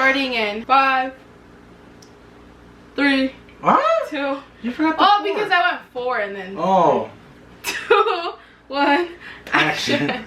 starting in 5, 3, what? 2. You forgot the 4. Because I went 4 and then 2, 1. Action.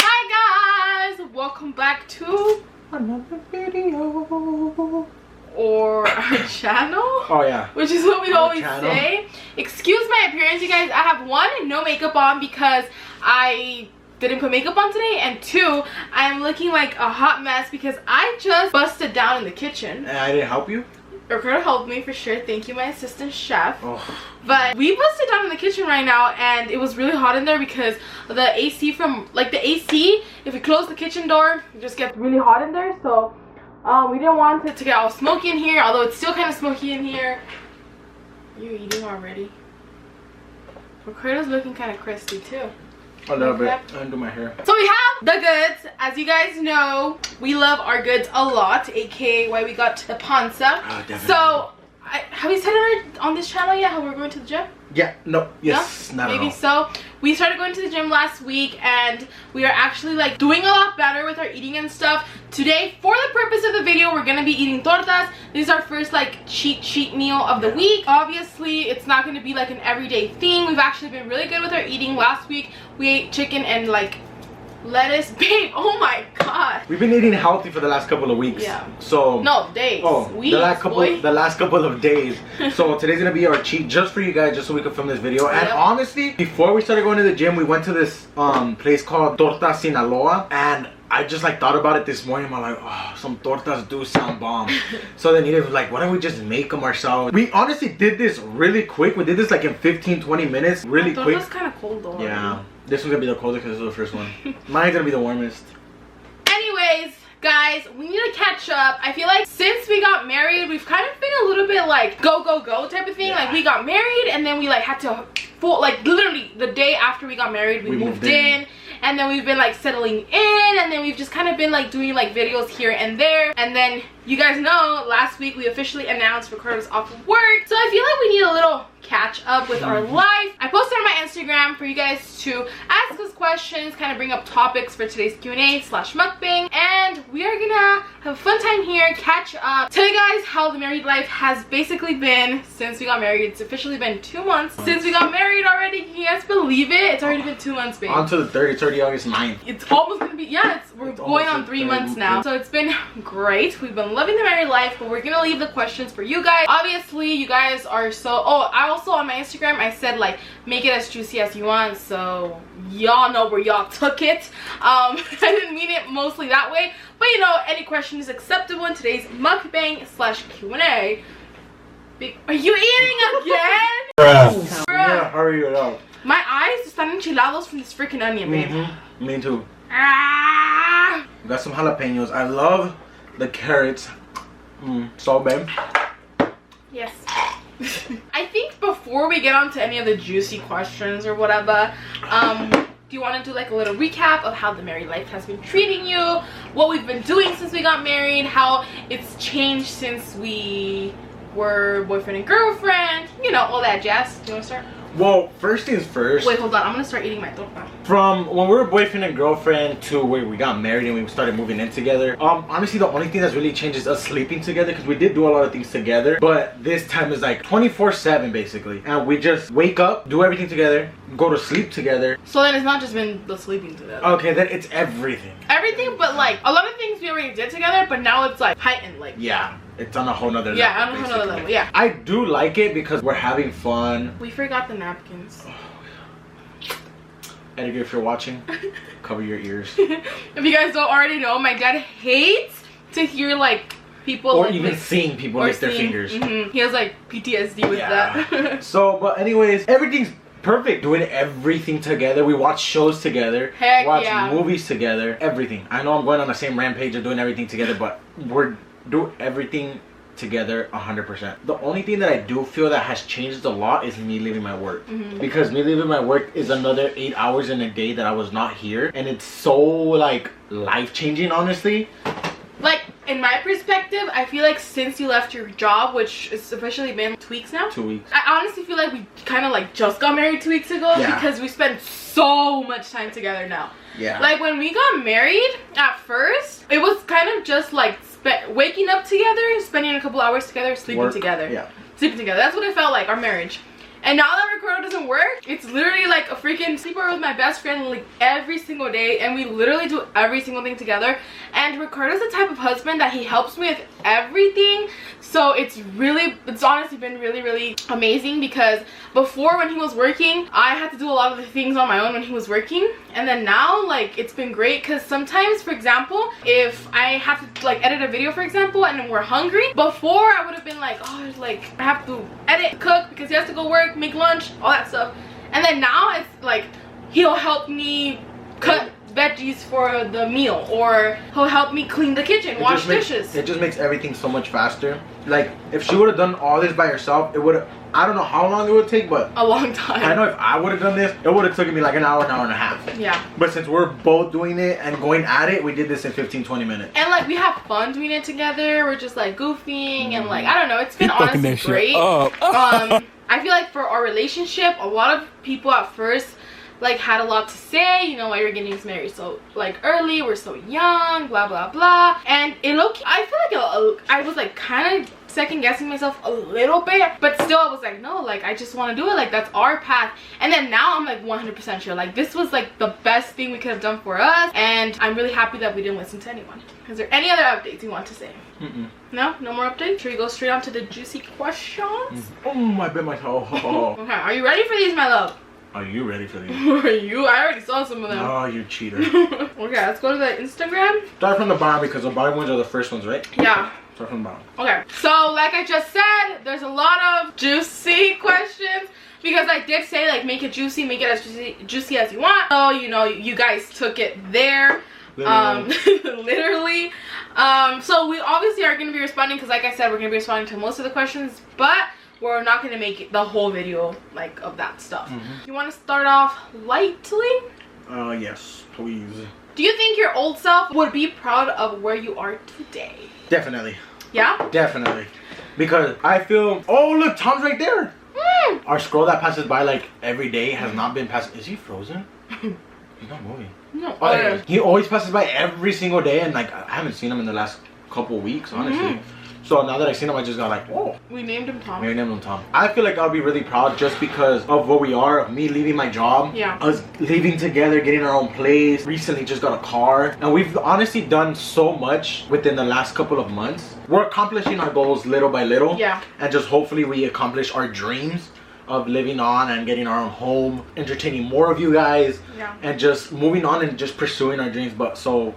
Hi guys, welcome back to another video. Or our channel. Oh yeah. Which is what we our always channel. say. Excuse my appearance, you guys. I have 1, no makeup on because I didn't put makeup on today, and 2, I'm looking like a hot mess because I just busted down in the kitchen. And I didn't help you? Ricardo helped me for sure. Thank you, my assistant chef. Oh. But we busted down in the kitchen right now, and it was really hot in there because the AC from, like the AC, if we close the kitchen door, it just gets really hot in there. So we didn't want it to get all smoky in here, although it's still kind of smoky in here. You're eating already. Ricardo's looking kind of crispy too. A little bit. I didn't do my hair. So we have the goods. As you guys know, we love our goods a lot, aka why we got the panza. Oh, definitely. So have we said it on this channel yet how we're going to the gym? Yeah, no, yes, no? not Maybe at all. so. We started going to the gym last week, and we are actually like doing a lot better with our eating and stuff. Today, for the purpose of the video, we're gonna be eating tortas. This is our first like cheat meal of the week. Obviously, it's not gonna be like an everyday thing. We've actually been really good with our eating. Last week, we ate chicken and like lettuce. Babe, oh my god. We've been eating healthy for the last couple of weeks. Yeah. So no, days. Oh, weeks, the last couple of days. So today's gonna be our cheat just for you guys, just so we can film this video. And honestly, before we started going to the gym, we went to this place called Tortas Sinaloa, and I just like thought about it this morning. I'm like, oh, some tortas do sound bomb. So then Edith was like, why don't we just make them ourselves? We honestly did this really quick. We did this like in 15-20 minutes, really quick. Tortas kind of cold though. Yeah. This one's gonna be the coldest because this is the first one. Mine's gonna be the warmest. Anyways, guys, we need to catch up. I feel like since we got married, we've kind of been a little bit like go type of thing. Like we got married and then we like had to like literally the day after we got married, we moved in. And then we've been like settling in, and then we've just kind of been like doing like videos here and there. And then you guys know last week we officially announced Ricardo's off of work, so I feel like we need a little catch up with our life. I posted on my Instagram for you guys to ask us questions, kind of bring up topics for today's Q&A/mukbang, and we are gonna have a fun time here, catch up, tell you guys how the married life has basically been since we got married. It's officially been 2 months since we got married already. Can you guys believe it? It's already been 2 months, babe. On to the 30th, 30 August 9th. It's almost gonna be, yeah, we're going on 3 months now. So it's been great. We've been loving the married life, but we're gonna leave the questions for you guys. Obviously, you guys are so, I also on my Instagram, I said like, make it as juicy as you want, so y'all know where y'all took it. I didn't mean it mostly that way, but you know, any question is acceptable in today's mukbang/Q&A. Are you eating again? Bruh. Yeah, hurry it up. My eyes están enchilados from this freaking onion, babe. Me too. Ah! We got some jalapenos. I love the carrots. So babe. Yes. I think before we get on to any of the juicy questions or whatever, do you want to do like a little recap of how the married life has been treating you, what we've been doing since we got married, how it's changed since we were boyfriend and girlfriend, you know, all that jazz. Do you want to start? Well, first things first. Wait, hold on. I'm gonna start eating my torta. From when we were boyfriend and girlfriend to where we got married and we started moving in together, honestly the only thing that's really changed is us sleeping together, because we did do a lot of things together, but this time is like 24/7 basically, and we just wake up, do everything together, go to sleep together. So then it's not just been the sleeping together. Okay, then it's everything. Everything, but like a lot of things we already did together, but now it's like heightened, like yeah. It's on a whole nother level. Yeah, on a whole nother level, yeah. I do like it because we're having fun. We forgot the napkins. Edgar, if you're watching, cover your ears. If you guys don't already know, my dad hates to hear like people or like, even seeing people lick their fingers. He has like PTSD with that. So, but anyways, everything's perfect. Doing everything together. We watch shows together. Heck watch yeah. movies together. Everything. I know I'm going on the same rampage of doing everything together, but we're do everything together 100%. The only thing that I do feel that has changed a lot is me leaving my work. Because me leaving my work is another 8 hours in a day that I was not here, and it's so like life-changing, honestly. Like in my perspective, I feel like since you left your job, which has officially been 2 weeks now. 2 weeks. I honestly feel like we kind of like just got married 2 weeks ago because we spend so much time together now. Yeah. Like when we got married at first, it was kind of just like waking up together, spending a couple hours together, sleeping together. Yeah. Sleeping together. That's what it felt like, our marriage. And now that Ricardo doesn't work, it's literally like a freaking sleepover with my best friend like every single day, and we literally do every single thing together. And Ricardo's the type of husband that he helps me with everything. So it's honestly been really amazing, because before, when he was working, I had to do a lot of the things on my own when he was working, and then now like it's been great, because sometimes, for example, if I have to like edit a video, for example, and we're hungry, before I would have been like, oh, like I have to edit, cook, because he has to go work, make lunch, all that stuff. And then now it's like he'll help me cut veggies for the meal, or he'll help me clean the kitchen, wash dishes. It just makes everything so much faster. Like if she would have done all this by herself, it would have, I don't know how long it would take, but a long time. I know if I would have done this, it would have taken me like an hour and a half. Yeah. But since we're both doing it and going at it, we did this in 15-20 minutes. And like we have fun doing it together. We're just like goofing and like, I don't know, it's been honestly great. I feel like for our relationship, a lot of people at first like had a lot to say, you know, why you're getting married so like early, we're so young, blah blah blah. And it looked, I feel like I was like kind of second guessing myself a little bit, but still I was like, no, like I just want to do it, like that's our path. And then now I'm like 100% sure, like this was like the best thing we could have done for us, and I'm really happy that we didn't listen to anyone. Is there any other updates you want to say? No more updates? Should we go straight on to the juicy questions? Oh, I bit my toe. Okay, are you ready for these, my love? Are you ready for these? Are you? I already saw some of them. Oh, you cheater. Okay, let's go to the Instagram. Start from the bottom, because the bottom ones are the first ones, right? Yeah. Start from the bottom. Okay, so like I just said, there's a lot of juicy questions, because I did say like make it juicy, make it as juicy as you want. So you know, you guys took it there. Literally. So we obviously are going to be responding, because like I said, we're going to be responding to most of the questions, but we're not going to make it the whole video like of that stuff. You want to start off lightly? Yes, please. Do you think your old self would be proud of where you are today? Definitely. Yeah? Definitely. Because I feel, oh look, Tom's right there. Our scroll that passes by like every day has not been passing. Is he frozen? He's not moving. No. Oh, yeah. He always passes by every single day, and like I haven't seen him in the last couple weeks, honestly. So now that I've seen him, I just got like, oh. We named him Tom. We named him Tom. I feel like I'll be really proud just because of what we are, of me leaving my job. Yeah. Us living together, getting our own place. Recently just got a car. And we've honestly done so much within the last couple of months. We're accomplishing our goals little by little. Yeah. And just hopefully we accomplish our dreams of living on and getting our own home, entertaining more of you guys. Yeah. And just moving on and just pursuing our dreams. But so,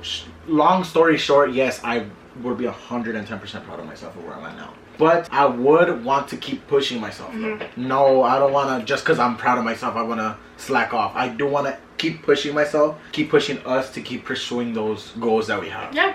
long story short, yes, I would be 110% proud of myself of where I'm at now, but I would want to keep pushing myself. No, I don't want to, just because I'm proud of myself, I want to slack off. I do want to keep pushing myself, keep pushing us to keep pursuing those goals that we have. Yeah.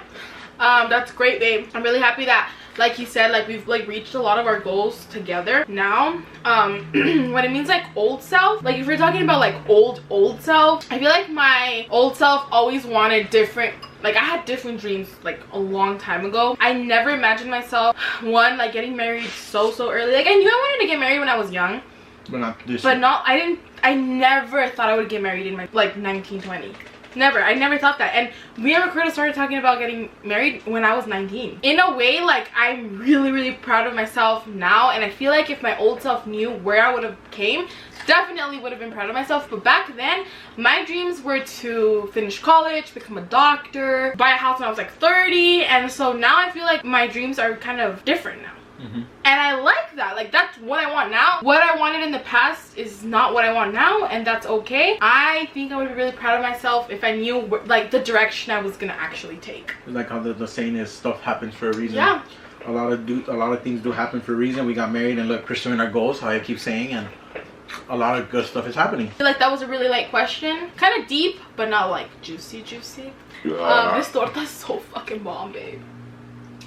That's great, babe. I'm really happy that, like you said, like we've like reached a lot of our goals together now. When it means like old self, like if you're talking about like old self, I feel like my old self always wanted different, like I had different dreams like a long time ago. I never imagined myself, one, like getting married so early. Like I knew I wanted to get married when I was young, but not this. But not, I never thought I would get married in my like 19, 20. Never. I never thought that. And me and Ricardo started talking about getting married when I was 19. In a way, like I'm really proud of myself now, and I feel like if my old self knew where I would have came, definitely would have been proud of myself. But back then, my dreams were to finish college, become a doctor, buy a house when I was like 30, and so now I feel like my dreams are kind of different now. And I like that. Like that's what I want now. What I wanted in the past is not what I want now, and that's okay. I think I would be really proud of myself if I knew like the direction I was gonna actually take. Like how the saying is, stuff happens for a reason. Yeah. A lot of things do happen for a reason. We got married and look, pursuing our goals, how I keep saying, and a lot of good stuff is happening. I feel like that was a really light question. Kind of deep, but not like juicy. This torta is so fucking bomb, babe.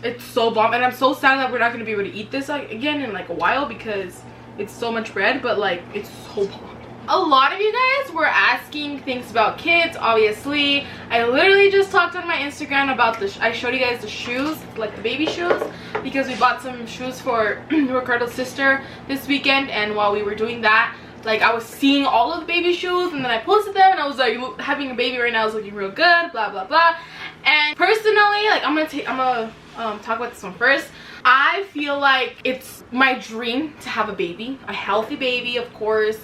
It's so bomb, and I'm so sad that we're not going to be able to eat this again in like a while because it's so much bread, but like it's so bomb. A lot of you guys were asking things about kids, obviously. I literally just talked on my Instagram about I showed you guys the shoes, like the baby shoes, because we bought some shoes for Ricardo's sister this weekend, and while we were doing that, like I was seeing all of the baby shoes, and then I posted them, and I was like, having a baby right now is looking real good, blah blah blah. And personally, like I'm gonna talk about this one first. I feel like it's my dream to have a baby, a healthy baby, of course,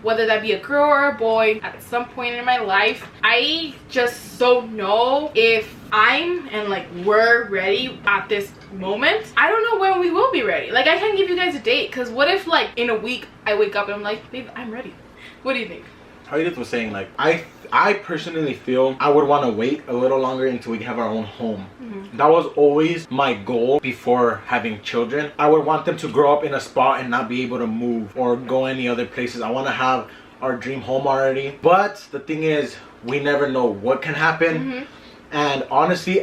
whether that be a girl or a boy at some point in my life. I just don't know if I'm and like we're ready at this moment. I don't know when we will be ready. Like, I can't give you guys a date, because what if like in a week I wake up and I'm like, babe, I'm ready. What do you think? How Edith was saying, like, I personally feel I would want to wait a little longer until we have our own home. That was always my goal before having children. I would want them to grow up in a spot and not be able to move or go any other places. I want to have our dream home already. But the thing is, we never know what can happen. And honestly,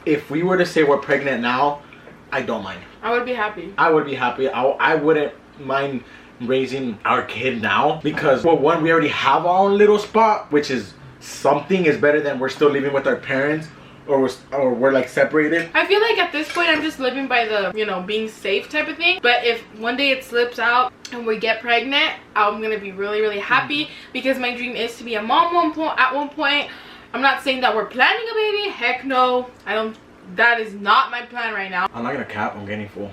if we were to say we're pregnant now, I don't mind. I would be happy. I would be happy. I wouldn't mind raising our kid now, because, well, one, we already have our own little spot, which is something is better than we're still living with our parents, or we're like separated. I feel like at this point I'm just living by the, you know, being safe type of thing. But if one day it slips out and we get pregnant, I'm gonna be really, really happy, because my dream is to be a mom at one point. I'm not saying that we're planning a baby. Heck no. That is not my plan right now. I'm not gonna cap, I'm getting full.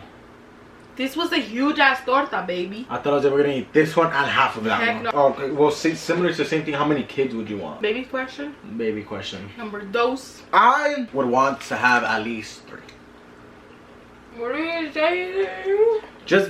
This was a huge ass torta, baby. I thought I was ever gonna eat this one and half of that Heck one. no. Oh, okay, well, similar to the same thing, how many kids would you want? Baby question? Baby question. Number dos. I would want to have at least 3. What are you saying?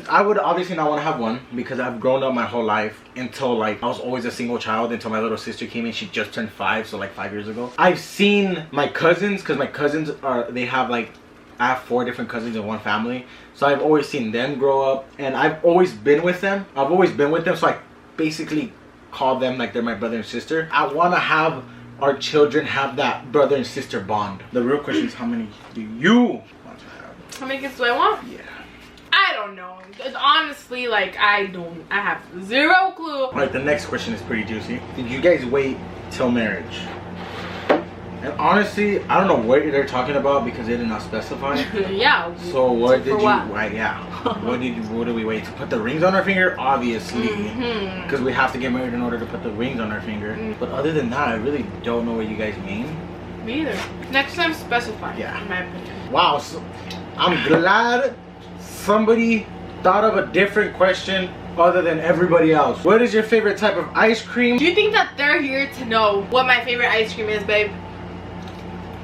I would obviously not want to have one, because I've grown up my whole life until, like, I was always a single child until my little sister came in. She just turned 5, so like 5 years ago. I've seen my cousins, because my cousins they have like, I have 4 different cousins in one family. So I've always seen them grow up, and I've always been with them. So I basically call them like they're my brother and sister. I want to have our children have that brother and sister bond. The real question is, how many do you want to have? How many kids do I want? Yeah. I don't know. Honestly, like, I have zero clue. Alright, the next question is pretty juicy. Did you guys wait till marriage? And honestly, I don't know what they're talking about, because they did not specify. Yeah. So what did you? What? Why? Yeah. What did we wait to put the rings on our finger? Obviously, because we have to get married in order to put the rings on our finger. But other than that, I really don't know what you guys mean. Me either. Next time, specify. Yeah. In my opinion. Wow. So I'm glad somebody thought of a different question other than everybody else. What is your favorite type of ice cream? Do you think that they're here to know what my favorite ice cream is, babe?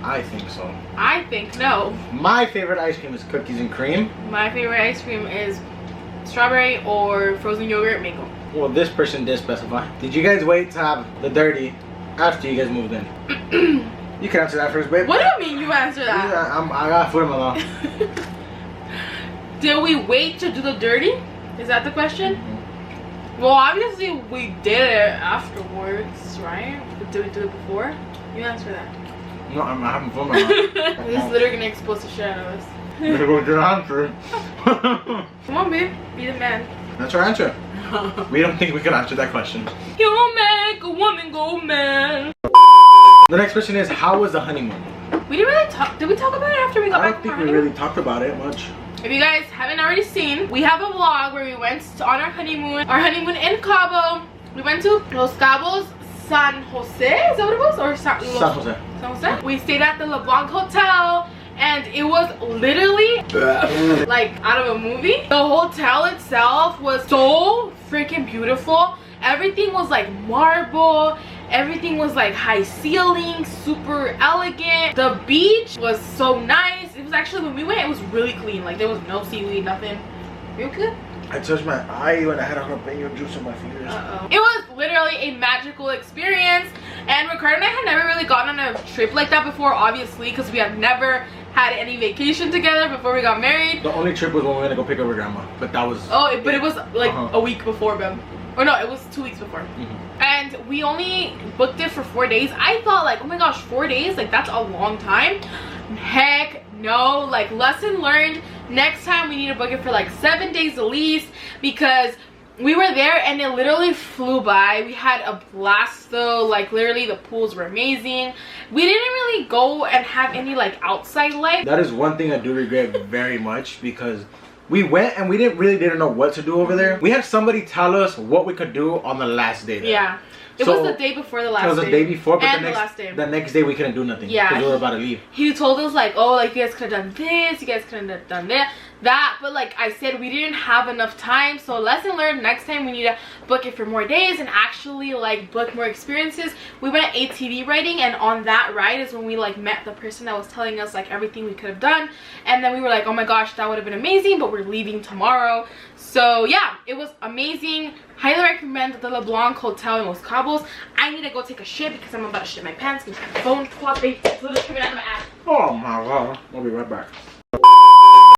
I think so. I think no. My favorite ice cream is cookies and cream. My favorite ice cream is strawberry or frozen yogurt mango. Well, this person did specify. Did you guys wait to have the dirty after you guys moved in? You can answer that first, babe. What do you mean you answer that? Yeah, I got food in my mouth. Did we wait to do the dirty? Is that the question? Well, obviously we did it afterwards, right? But did we do it before? You answer that. No, I'm having fun with my mouth. This is literally gonna expose the shit out of us. You're gonna go to your answer. Come on, babe. Be the man. That's our answer. We don't think we can answer that question. You make a woman go man. The next question is, how was the honeymoon? We didn't really talk. Did we talk about it after we got I back don't from think our we honeymoon? really talked about it much. If you guys haven't already seen, we have a vlog where we went on our honeymoon. Our honeymoon in Cabo. We went to Los Cabos, San Jose. Is that what it was? Or San Jose. San Jose. We stayed at the LeBlanc Hotel, and it was literally like out of a movie. The hotel itself was so freaking beautiful. Everything was like marble. Everything was like high ceiling, super elegant. The beach was so nice. It was actually, when we went, it was really clean. Like, there was no seaweed, nothing. Real good. I touched my eye when I had a jalapeno juice on my fingers. It was literally a magical experience. And Ricardo and I had never really gone on a trip like that before, obviously, because we had never had any vacation together before we got married. The only trip was when we went to go pick up our grandma. But that was... Oh, but it was like a week before, them. Or no, it was 2 weeks before. And we only booked it for 4 days. I thought, like, oh my gosh, 4 days? Like, that's a long time. Heck no. Like, lesson learned. Next time we need to book it for like 7 days at least, because we were there and it literally flew by. We had a blast though. Like, literally the pools were amazing. We didn't really go and have any like outside life. That is one thing I do regret very much, because we went and we didn't know what to do over there. We had somebody tell us what we could do on the last day there. Yeah. It was the day before the last day. It was the day before, but and the next day we couldn't do nothing. Yeah. Because we were about to leave. He told us like, oh, like you guys could have done this, you guys could have done that. But like I said, we didn't have enough time. So lesson learned, next time we need to book it for more days and actually like book more experiences. We went ATV riding, and on that ride is when we like met the person that was telling us like everything we could have done. And then we were like, oh my gosh, that would have been amazing, but we're leaving tomorrow. So yeah, it was amazing. Highly recommend the LeBlanc Hotel in Los Cabos. I need to go take a shit because I'm about to shit my pants because my phone floppy. It's literally coming out of my ass. Oh my god. I'll be right back.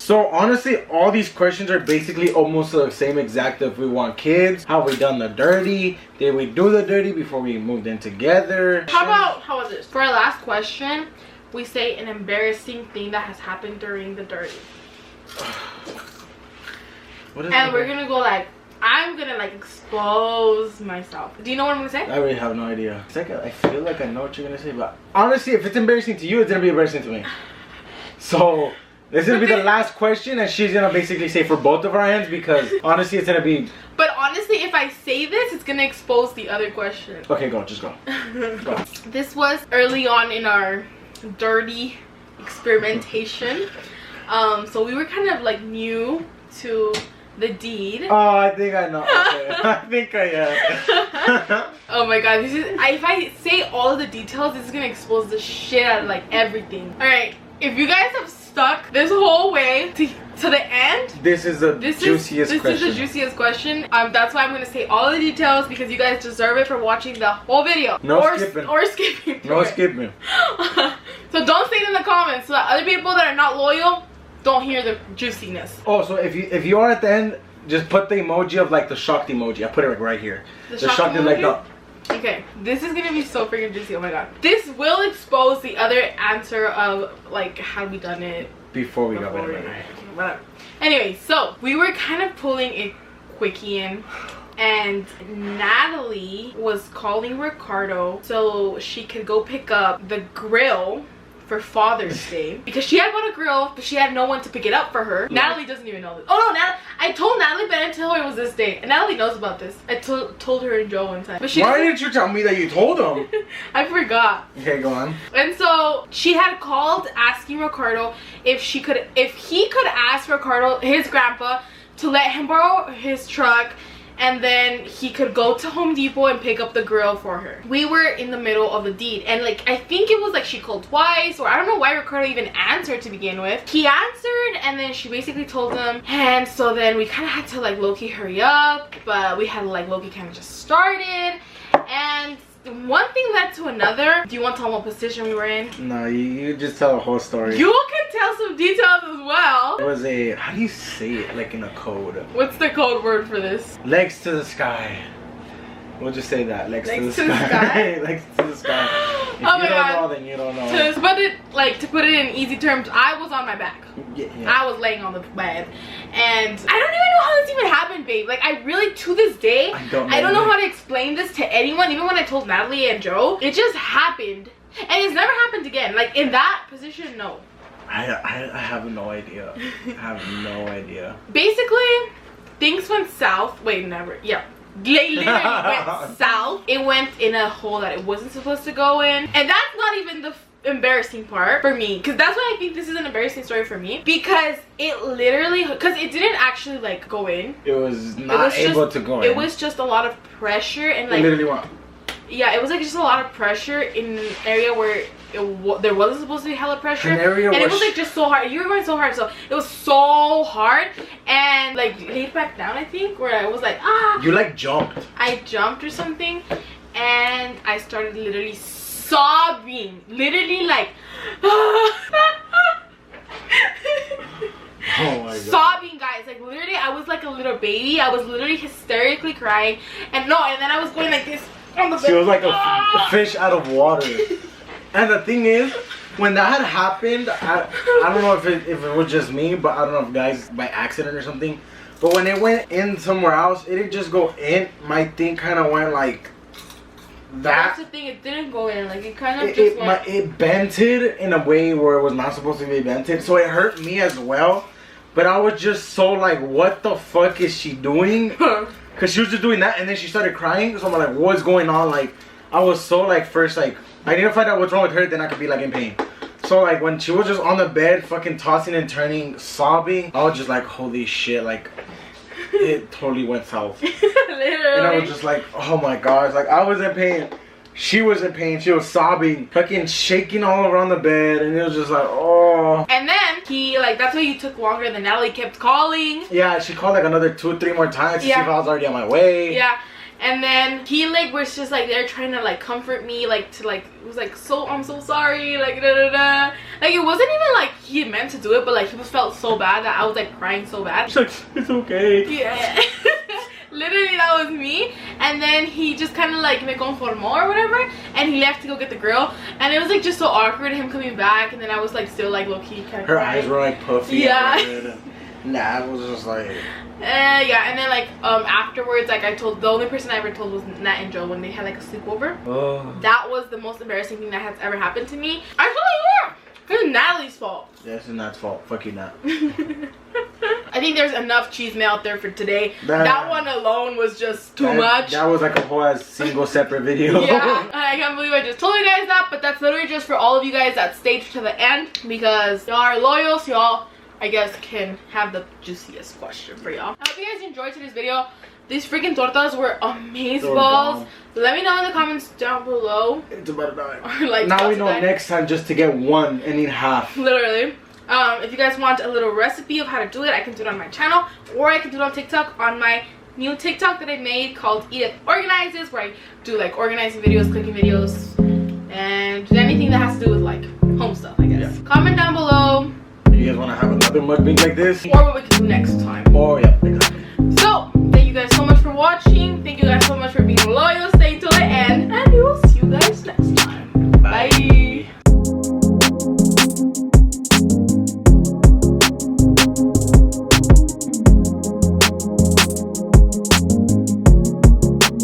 So honestly, all these questions are basically almost the same exact. If we want kids, how we done the dirty, did we do the dirty before we moved in together? How was this? For our last question, we say an embarrassing thing that has happened during the dirty. What is and we're gonna go like, I'm gonna like expose myself. Do you know what I'm gonna say? I really have no idea. It's like I feel like I know what you're gonna say, but honestly, if it's embarrassing to you, it's gonna be embarrassing to me. So this is gonna be the last question, and she's gonna basically say for both of our ends, because honestly, it's gonna be. But honestly, if I say this, it's gonna expose the other question. Okay, go. Just go. Go. This was early on in our dirty experimentation. So we were kind of like new to the deed. Oh, I think I know. Okay. I think I am. Oh my god, this is. If I say all of the details, this is gonna expose the shit out of like everything. All right, if you guys have stuck this whole way to the end, this is the juiciest question. This is the juiciest question. That's why I'm gonna say all the details, because you guys deserve it for watching the whole video. No skipping. Or skipping. No skipping. So don't say it in the comments so that other people that are not loyal don't hear the juiciness. Oh, so if you are at the end, just put the emoji of like the shocked emoji. I put it like right here. The shocked emoji? Like the. Okay, this is gonna be so freaking juicy. Oh my god. This will expose the other answer of like had we done it before we got married. Whatever. Anyway, so we were kind of pulling a quickie in, and Natalie was calling Ricardo so she could go pick up the grill for Father's Day, because she had bought a grill but she had no one to pick it up for her. Natalie doesn't even know this. Oh no, I told Natalie, but I didn't tell her it was this day, and Natalie knows about this. I told her and Joe one time, but why didn't you tell me that you told them? I forgot. Okay, go on. And so she had called asking Ricardo if he could ask Ricardo, his grandpa, to let him borrow his truck, and then he could go to Home Depot and pick up the grill for her. We were in the middle of the deed, and like I think it was like she called twice, or I don't know why Ricardo even answered to begin with. He answered, and then she basically told him, and so then we kind of had to like low-key hurry up, but we had like low-key kind of just started, and one thing led to another. Do you want to tell what position we were in? No, you just tell the whole story. You can tell some details as well. It was how do you say it like in a code? What's the code word for this? Legs to the sky. We'll just say that. Legs to the sky. Legs to the sky. If you don't know, then you don't know. To put it in easy terms, I was on my back. Yeah. I was laying on the bed, and I don't even know how this even happened, babe. Like I really, to this day, I don't know how to explain this to anyone. Even when I told Natalie and Joe, it just happened, and it's never happened again. Like in that position, no. I have no idea. I have no idea. Basically, things went south. Wait, never. Yeah. Literally went south. It went in a hole that it wasn't supposed to go in, and that's not even the embarrassing part for me, because that's why I think this is an embarrassing story for me, because it literally, because it didn't actually like go in. It was not able to go in. It was just a lot of pressure, and like literally what? Yeah, it was like just a lot of pressure in an area where there wasn't supposed to be hella pressure, and it was like just so hard. You were going so hard, so it was so hard, and like laid back down, I think, where I was like, ah. You like jumped. I jumped or something, and I started literally sobbing, literally like oh my God. Sobbing, guys, like literally I was like a little baby. I was literally hysterically crying, and then I was going like this on the bed. She was like a fish out of water. And the thing is, when that had happened, I don't know if it was just me, but I don't know if guys by accident or something, but when it went in somewhere else, it didn't just go in. My thing kind of went like that. That's the thing, it didn't go in, like it kind of just went. It bented in a way where it was not supposed to be bented, so it hurt me as well. But I was just so like, what the fuck is she doing? Cause she was just doing that and then she started crying. So I'm like, what's going on? Like, I was so like, first like, I need to find out what's wrong with her, then I could be like in pain. So like when she was just on the bed, fucking tossing and turning, sobbing, I was just like, holy shit, like it totally went south. Literally. And I was just like, oh my gosh, like I was in pain. She was in pain. She was sobbing, fucking shaking all around the bed, and it was just like, oh. And then he like that's why you took longer than Natalie kept calling. Yeah, she called like another 2 or 3 more times to see if I was already on my way. Yeah. And then he like was just like there trying to like comfort me, like to like it was like so I'm so sorry, like da da da. Like it wasn't even like he meant to do it, but like he was felt so bad that I was like crying so bad. She's like, it's okay. Yeah. Literally that was me. And then he just kind of like me conformó or whatever, and he left to go get the girl, and it was like just so awkward him coming back, and then I was like still like low-key kind of her crying. eyes were like puffy. Yeah. Nah, it was just like yeah, and then like afterwards, like I told, the only person I ever told was Nat and Joe when they had like a sleepover. Oh. That was the most embarrassing thing that has ever happened to me. I feel like it's Natalie's fault. Yeah, it's Nat's fault. Fuck you, Nat. I think there's enough cheese mail out there for today. That one alone was just too much. That was like a whole ass single separate video. Yeah, I can't believe I just told you guys that, but that's literally just for all of you guys that stayed to the end because y'all are loyal, so y'all, I guess, can have the juiciest question for y'all. I hope you guys enjoyed today's video. These freaking tortas were amazeballs. Let me know in the comments down below. It's about to die. Or like now we know next time just to get one and eat half. Literally. If you guys want a little recipe of how to do it, I can do it on my channel, or I can do it on TikTok on my new TikTok that I made called Edith Organizes, where I do like organizing videos, cooking videos, and anything that has to do with like home stuff, I guess. Yeah. Comment down below. If you guys want to have another mukbang like this, or what we can do next time. Oh yeah, exactly. So thank you guys so much for watching. Thank you guys so much for being loyal. Stay